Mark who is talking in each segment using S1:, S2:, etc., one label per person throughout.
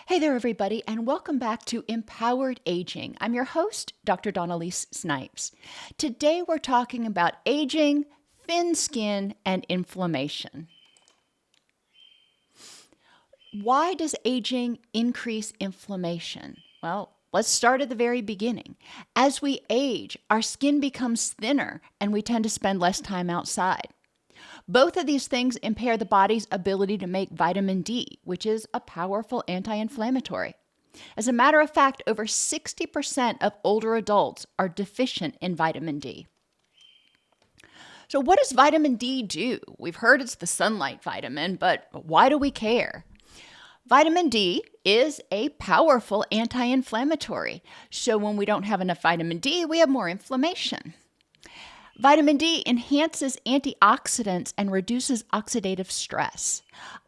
S1: Hey there, everybody, and welcome back to Empowered Aging. I'm your host, Dr. Elise Snipes. Today, we're talking about aging, thin skin, and inflammation. Why does aging increase inflammation? Well, let's start at the very beginning. As we age, our skin becomes thinner and we tend to spend less time outside. Both of these things impair the body's ability to make vitamin D, which is a powerful anti-inflammatory. As a matter of fact, over 60% of older adults are deficient in vitamin D. So what does vitamin D do? We've heard it's the sunlight vitamin, but why do we care? Vitamin D is a powerful anti-inflammatory. So when we don't have enough vitamin D, we have more inflammation. Vitamin D enhances antioxidants and reduces oxidative stress.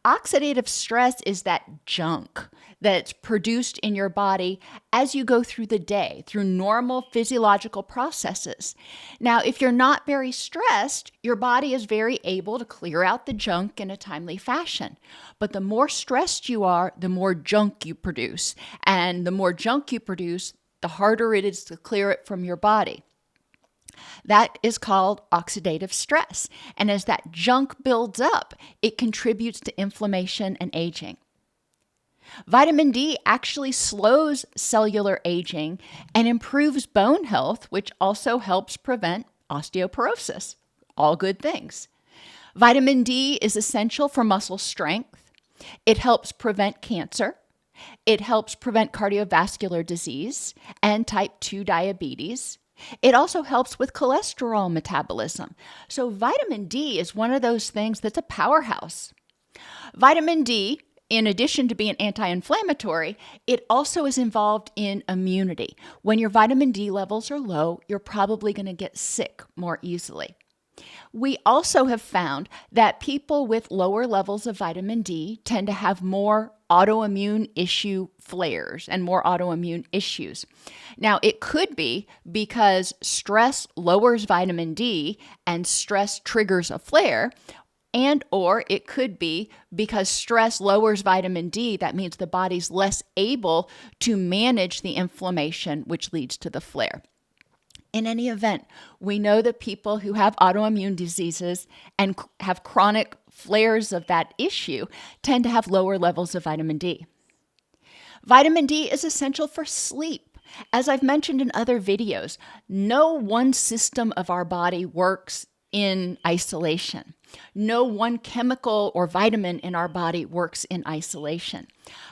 S1: Oxidative stress is that junk that's produced in your body as you go through the day, through normal physiological processes. Now, if you're not very stressed, your body is very able to clear out the junk in a timely fashion. But the more stressed you are, the more junk you produce. And the more junk you produce, the harder it is to clear it from your body. That is called oxidative stress. And as that junk builds up, it contributes to inflammation and aging. Vitamin D actually slows cellular aging and improves bone health, which also helps prevent osteoporosis. All good things. Vitamin D is essential for muscle strength. It helps prevent cancer. It helps prevent cardiovascular disease and type 2 diabetes. It also helps with cholesterol metabolism. So vitamin D is one of those things that's a powerhouse. Vitamin D, in addition to being anti-inflammatory, it also is involved in immunity. When your vitamin D levels are low, you're probably going to get sick more easily. We also have found that people with lower levels of vitamin D tend to have more autoimmune issue flares and more autoimmune issues. Now, it could be because stress lowers vitamin D and stress triggers a flare, and or it could be because stress lowers vitamin D. That means the body's less able to manage the inflammation, which leads to the flare. In any event, we know that people who have autoimmune diseases and have chronic flares of that issue tend to have lower levels of vitamin D. Vitamin D is essential for sleep. As I've mentioned in other videos, no one system of our body works in isolation. No one chemical or vitamin in our body works in isolation.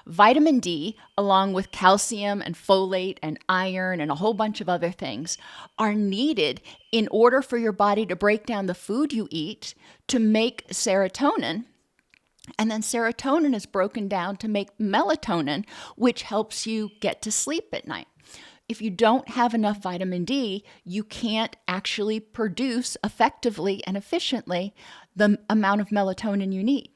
S1: Vitamin D, along with calcium and folate and iron and a whole bunch of other things, are needed in order for your body to break down the food you eat to make serotonin. And then serotonin is broken down to make melatonin, which helps you get to sleep at night. If you don't have enough vitamin D, you can't actually produce effectively and efficiently the amount of melatonin you need.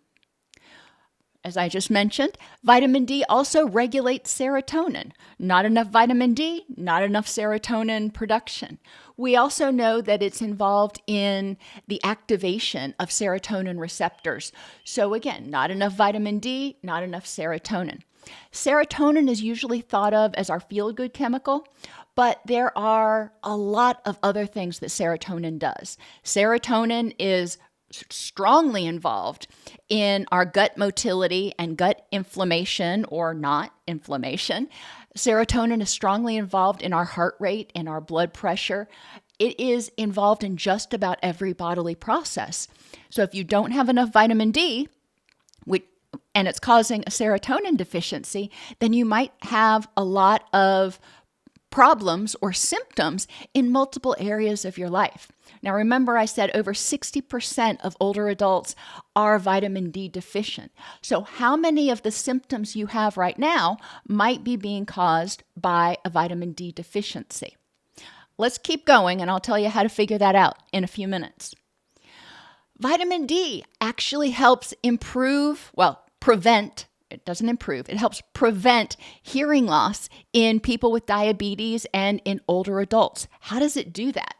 S1: As I just mentioned, vitamin D also regulates serotonin. Not enough vitamin D, not enough serotonin production. We also know that it's involved in the activation of serotonin receptors. So again, not enough vitamin D, not enough serotonin. Serotonin is usually thought of as our feel-good chemical, but there are a lot of other things that serotonin does. Serotonin is strongly involved in our gut motility and gut inflammation or not inflammation. Serotonin is strongly involved in our heart rate and our blood pressure. It is involved in just about every bodily process. So if you don't have enough vitamin D, and it's causing a serotonin deficiency, then you might have a lot of problems or symptoms in multiple areas of your life. Now, remember I said over 60% of older adults are vitamin D deficient. So how many of the symptoms you have right now might be being caused by a vitamin D deficiency? Let's keep going, and I'll tell you how to figure that out in a few minutes. Vitamin D actually helps prevent, it doesn't improve, it helps prevent hearing loss in people with diabetes and in older adults. How does it do that?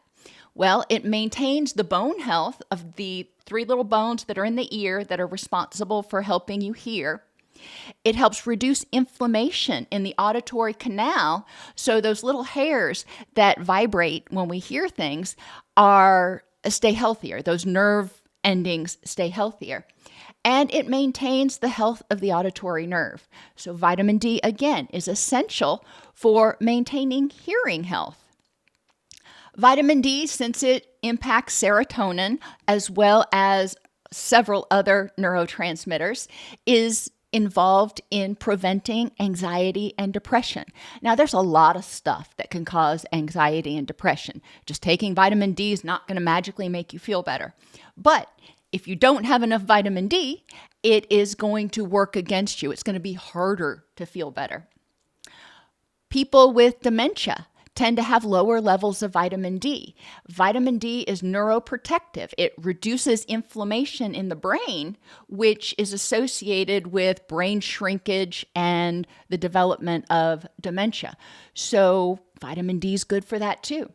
S1: Well, it maintains the bone health of the 3 little bones that are in the ear that are responsible for helping you hear. It helps reduce inflammation in the auditory canal, so those little hairs that vibrate when we hear things stay healthier. Those nerve endings stay healthier. And it maintains the health of the auditory nerve. So vitamin D, again, is essential for maintaining hearing health. Vitamin D, since it impacts serotonin as well as several other neurotransmitters, is involved in preventing anxiety and depression. Now, there's a lot of stuff that can cause anxiety and depression. Just taking vitamin D is not going to magically make you feel better. But if you don't have enough vitamin D, it is going to work against you. It's going to be harder to feel better. People with dementia tend to have lower levels of vitamin D. Vitamin D is neuroprotective. It reduces inflammation in the brain, which is associated with brain shrinkage and the development of dementia. So vitamin D is good for that too.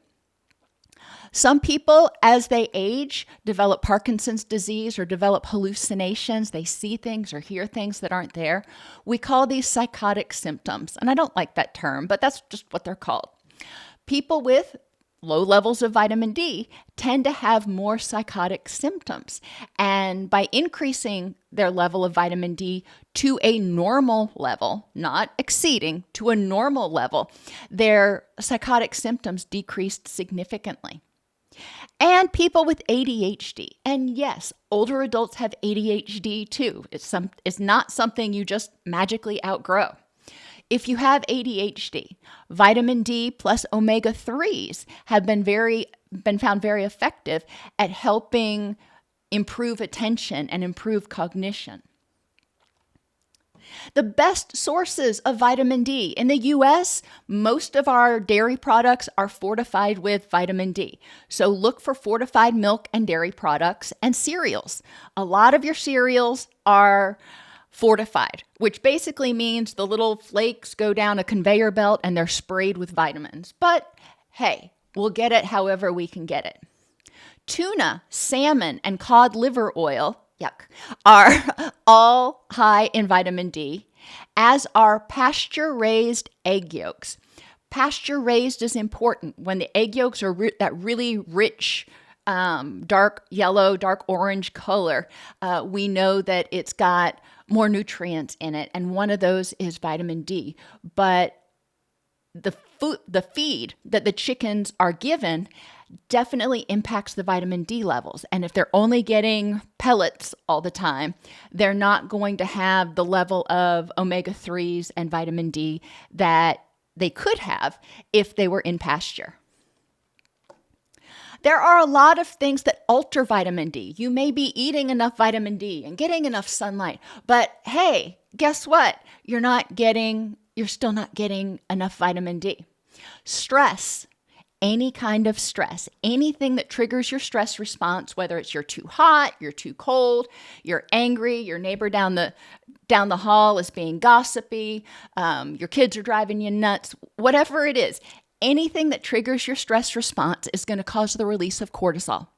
S1: Some people, as they age, develop Parkinson's disease or develop hallucinations. They see things or hear things that aren't there. We call these psychotic symptoms. And I don't like that term, but that's just what they're called. People with low levels of vitamin D tend to have more psychotic symptoms. And by increasing their level of vitamin D to a normal level, not exceeding, to a normal level, their psychotic symptoms decreased significantly. And people with ADHD. And yes, older adults have ADHD too. It's not something you just magically outgrow. If you have ADHD, vitamin D plus omega-3s have been found very effective at helping improve attention and improve cognition. The best sources of vitamin D in the U.S., most of our dairy products are fortified with vitamin D. So look for fortified milk and dairy products and cereals. A lot of your cereals are fortified, which basically means the little flakes go down a conveyor belt and they're sprayed with vitamins. But hey, we'll get it however we can get it. Tuna, salmon, and cod liver oil, are all high in vitamin D, as are pasture-raised egg yolks. Pasture-raised is important. When the egg yolks are that really rich, dark yellow, dark orange color, we know that it's got more nutrients in it, and one of those is vitamin D. But the feed that the chickens are given definitely impacts the vitamin D levels. And if they're only getting pellets all the time, they're not going to have the level of omega-3s and vitamin D that they could have if they were in pasture. There are a lot of things that alter vitamin D. You may be eating enough vitamin D and getting enough sunlight, but hey, guess what? You're still not getting enough vitamin D. Stress, any kind of stress, anything that triggers your stress response, whether it's you're too hot, you're too cold, you're angry, your neighbor down the hall is being gossipy, your kids are driving you nuts, whatever it is, anything that triggers your stress response is going to cause the release of cortisol.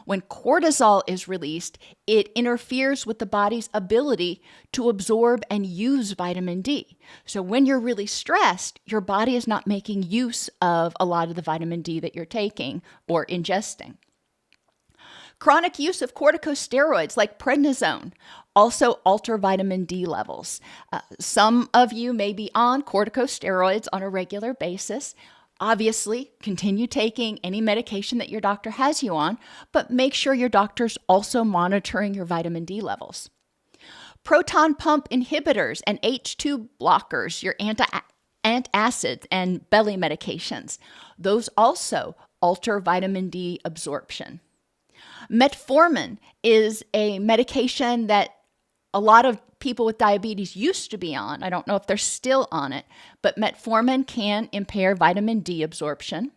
S1: When cortisol is released, it interferes with the body's ability to absorb and use vitamin D. So when you're really stressed, your body is not making use of a lot of the vitamin D that you're taking or ingesting. Chronic use of corticosteroids like prednisone also alter vitamin D levels. Some of you may be on corticosteroids on a regular basis. Obviously, continue taking any medication that your doctor has you on, but make sure your doctor's also monitoring your vitamin D levels. Proton pump inhibitors and H2 blockers, your antacids and belly medications, those also alter vitamin D absorption. Metformin is a medication that a lot of people with diabetes used to be on. I don't know if they're still on it, but metformin can impair vitamin D absorption.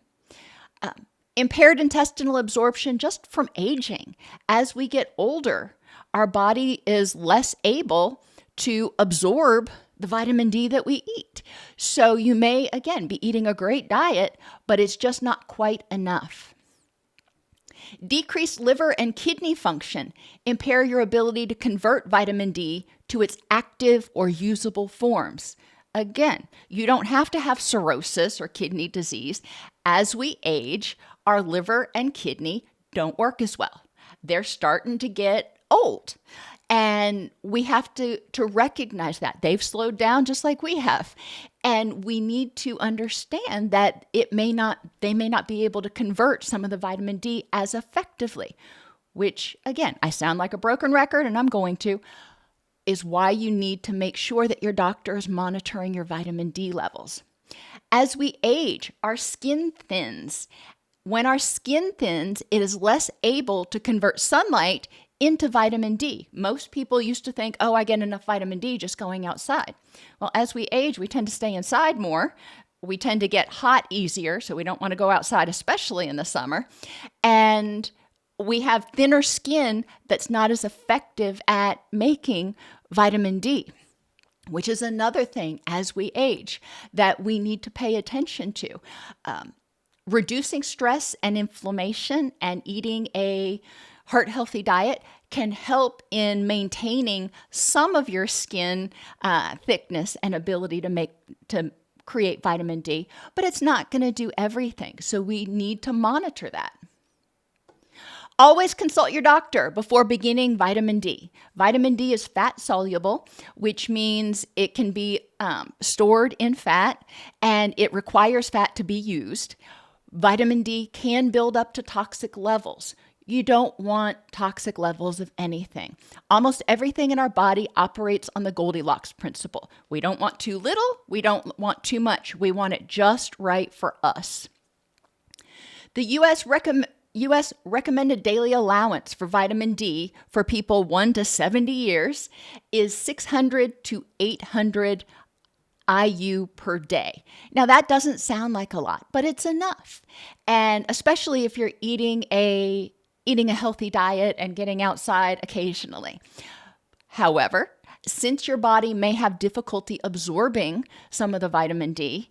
S1: Impaired intestinal absorption just from aging. As we get older, our body is less able to absorb the vitamin D that we eat. So you may, again, be eating a great diet, but it's just not quite enough. Decreased liver and kidney function impair your ability to convert vitamin D to its active or usable forms. Again, you don't have to have cirrhosis or kidney disease. As we age, our liver and kidney don't work as well. They're starting to get old. And we have to recognize that. They've slowed down just like we have. And we need to understand that they may not be able to convert some of the vitamin D as effectively, which, again, I sound like a broken record, and I'm going to, is why you need to make sure that your doctor is monitoring your vitamin D levels. As we age, our skin thins. When our skin thins, it is less able to convert sunlight into vitamin D. Most people used to think, oh, I get enough vitamin D just going outside. Well, as we age, we tend to stay inside more. We tend to get hot easier, so we don't want to go outside, especially in the summer. And we have thinner skin that's not as effective at making vitamin D, which is another thing as we age that we need to pay attention to. Reducing stress and inflammation and eating a heart-healthy diet can help in maintaining some of your skin thickness and ability to create vitamin D, but it's not going to do everything. So we need to monitor that. Always consult your doctor before beginning vitamin D. Vitamin D is fat soluble, which means it can be stored in fat and it requires fat to be used. Vitamin D can build up to toxic levels. You don't want toxic levels of anything. Almost everything in our body operates on the Goldilocks principle. We don't want too little. We don't want too much. We want it just right for us. The U.S. recommended daily allowance for vitamin D for people 1 to 70 years is 600 to 800 IU per day. Now, that doesn't sound like a lot, but it's enough. And especially if you're eating a healthy diet and getting outside occasionally. However, since your body may have difficulty absorbing some of the vitamin D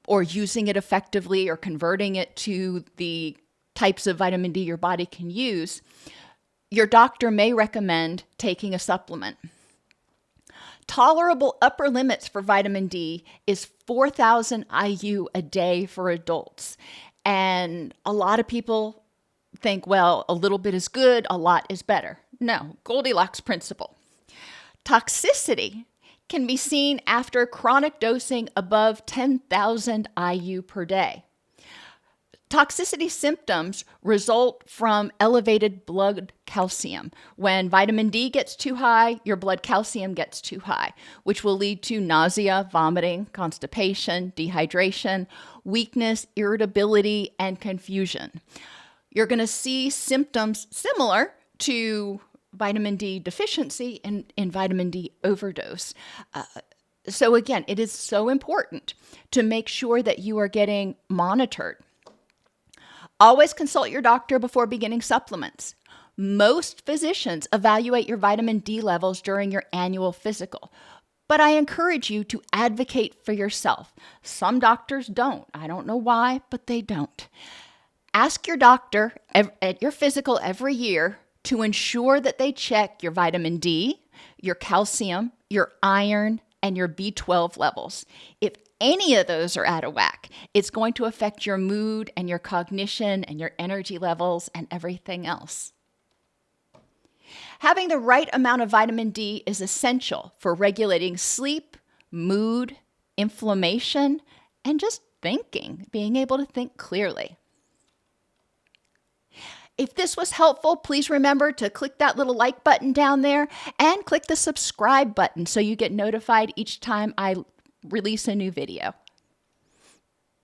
S1: or using it effectively or converting it to the types of vitamin D your body can use, your doctor may recommend taking a supplement. Tolerable upper limits for vitamin D is 4,000 IU a day for adults. And a lot of people think, well, a little bit is good, a lot is better. No, Goldilocks principle. Toxicity can be seen after chronic dosing above 10,000 IU per day. Toxicity symptoms result from elevated blood calcium. When vitamin D gets too high, your blood calcium gets too high, which will lead to nausea, vomiting, constipation, dehydration, weakness, irritability, and confusion. You're going to see symptoms similar to vitamin D deficiency and in vitamin D overdose. So again, it is so important to make sure that you are getting monitored. Always consult your doctor before beginning supplements. Most physicians evaluate your vitamin D levels during your annual physical, but I encourage you to advocate for yourself. Some doctors don't. I don't know why, but they don't. Ask your doctor at your physical every year to ensure that they check your vitamin D, your calcium, your iron, and your B12 levels. If any of those are out of whack, it's going to affect your mood and your cognition and your energy levels and everything else. Having the right amount of vitamin D is essential for regulating sleep, mood, inflammation, and just thinking, being able to think clearly. If this was helpful, please remember to click that little like button down there and click the subscribe button so you get notified each time I release a new video.